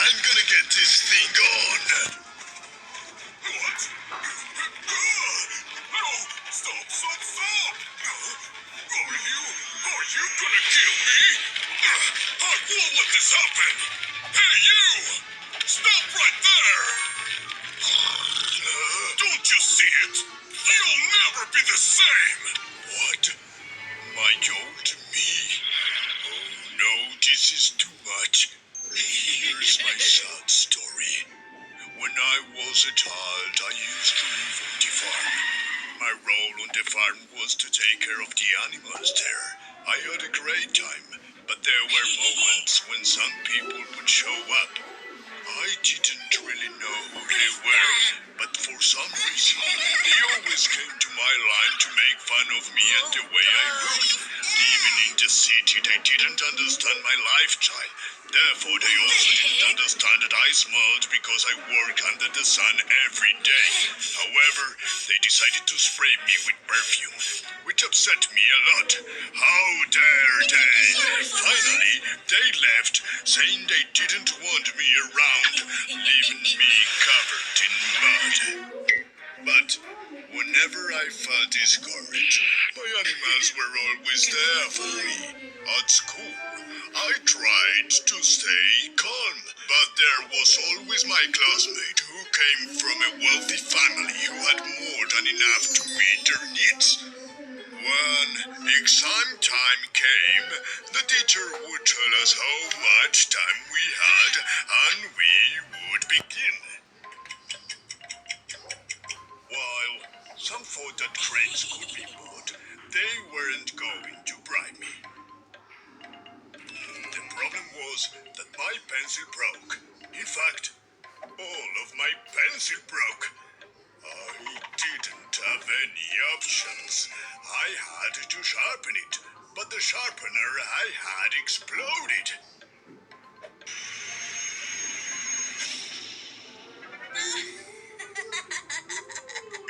I'm gonna get this thing on. What? No! Stop! Stop! Stop! Are you gonna kill me? I won't let this happen! Hey, you! Stop right there! Don't you see it? You'll never be the same! What? My old me? Oh no, this is too much. Here's my sad story. When I was a child, I used to live on the farm. My role on the farm was to take care of the animals there. I had a great time, but there were moments when some people would show up. I didn't really know who they were, but for some reason, they always came to my line to make fun of me and the way I looked. Even in the city, they didn't understand my lifestyle. Therefore, they also didn't understand that I smiled because I work under the sun every day. However, they decided to spray me with perfume, which upset me a lot. How dare they? Finally, they left, saying they didn't want me around, leaving me covered in mud. But whenever I felt discouraged, my animals were always there for me. At school, I tried to stay calm, but there was always my classmate who came from a wealthy family who had more than enough to meet their needs. When exam time came, the teacher would tell us how much time we had and we would begin. While some thought that grades could be bought, they weren't going to bribe me. The problem was that my pencil broke. In fact, all of my pencil broke. I didn't have any options. I had to sharpen it, but the sharpener I had exploded.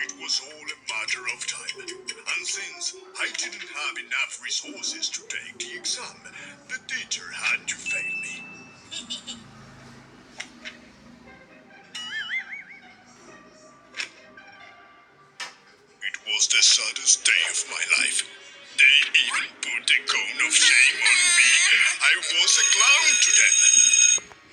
It was all a matter of time, and since I didn't have enough resources to take the exam, the teacher had to fail me. It was the saddest day of my life. They even put a cone of shame on me. I was a clown to them.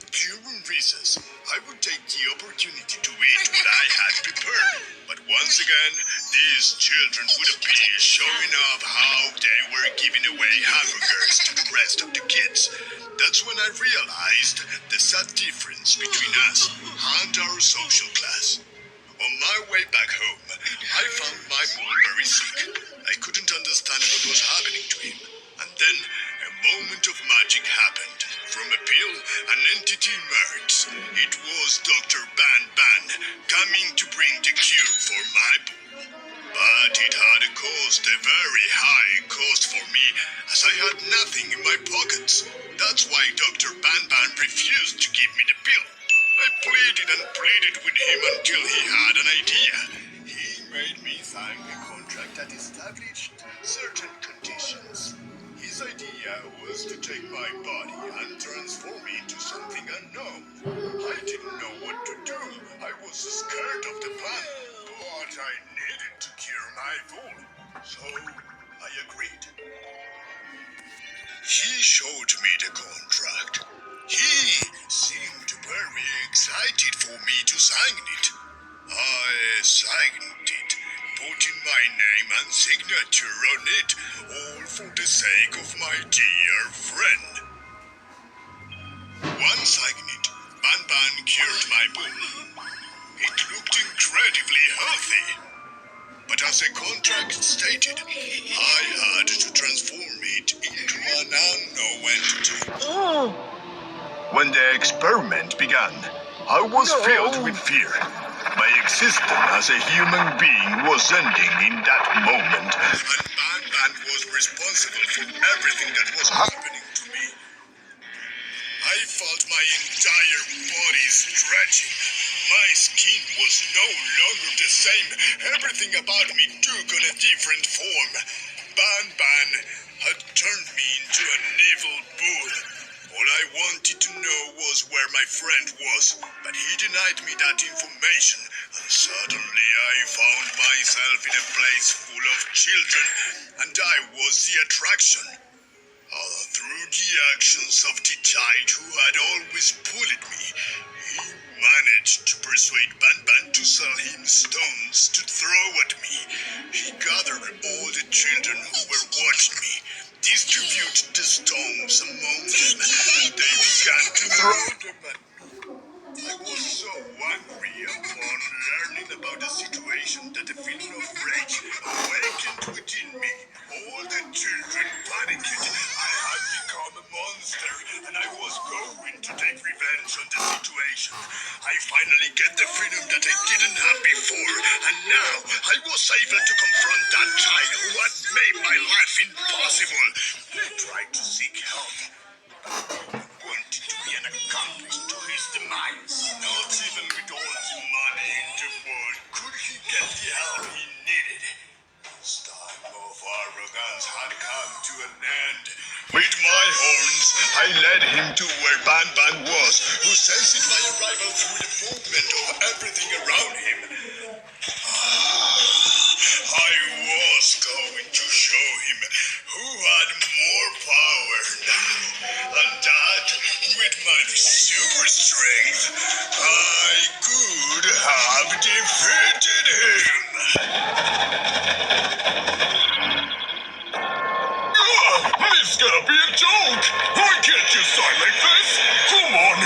During recess, I would take the opportunity to eat what I had prepared. But once again, these children would appear showing off how they were giving away hamburgers to the rest of the kids. That's when I realized the sad difference between us and our social class. On my way back home, I found my boy very sick. I couldn't understand what was happening to him. And then a moment of magic happened. From a pill, an entity emerged. It was Dr. Banban coming to bring the cure for my boy. But it had cost a very high cost for me, as I had nothing in my pockets. That's why Dr. Banban refused to give me the pill. I pleaded and pleaded with him until he had an idea. He made me sign a contract that established certain conditions. His idea was to take my body and transform me into something unknown. I didn't know what to do. I was scared of the plan, but I needed to cure my wound. So I agreed. He showed me the contract. He seemed very excited for me to sign it. I signed it, putting my name and signature on it, all for the sake of my dear friend. Once signing it, Banban cured my bone. It looked incredibly healthy. But as the contract stated, I had to transform it into an unknown entity. When the experiment began, I was filled with fear. My existence as a human being was ending in that moment, and Banban was responsible for everything that was happening to me. I felt my entire body stretching. My skin was no longer the same. Everything about me took on a different form. Banban had turned me into an evil bull. All I wanted to know was where my friend was, but he denied me that information, and suddenly I found myself in a place full of children, and I was the attraction. Through the actions of the child who had always bullied me, he managed to persuade Banban to sell him stones to throw at me. He gathered all the children who were watching me, distributed the stones among them, and they began to throw them at me. I was so angry upon learning about the situation that a feeling of rage awakened within me. All the children panicked. I had become a monster, and I was going to take revenge on the situation. I finally get the freedom that I didn't have before, and now I was able to confront that child who had made my life impossible. He tried to seek help, wanted to be an accomplice to his demise. Not even with all the money in the world could he get the help he needed. His time of arrogance had come to an end. With my horns, I led him to where Banban was, who sensed my arrival through the movement of everything around him. I was going to show him who had more power now, and that, with my super strength, I could have defeated him. This gotta be a joke! I can't just die like this! Come on!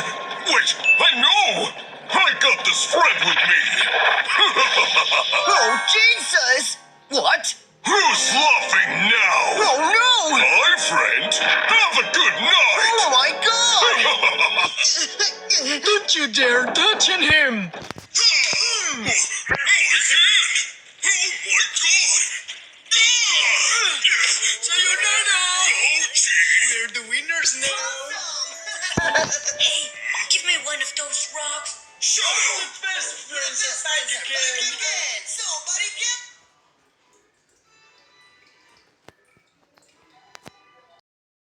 Wait, I know! I got this friend with me! Oh, Jesus! What? Who's laughing now? Oh, no! Hi, friend! Have a good night! Oh, my God! Don't you dare touch him! My hand! Oh my God! Sayonara! Ouchie! We're the winners now! Hey, give me one of those rocks. Shut up! Best friends as I can!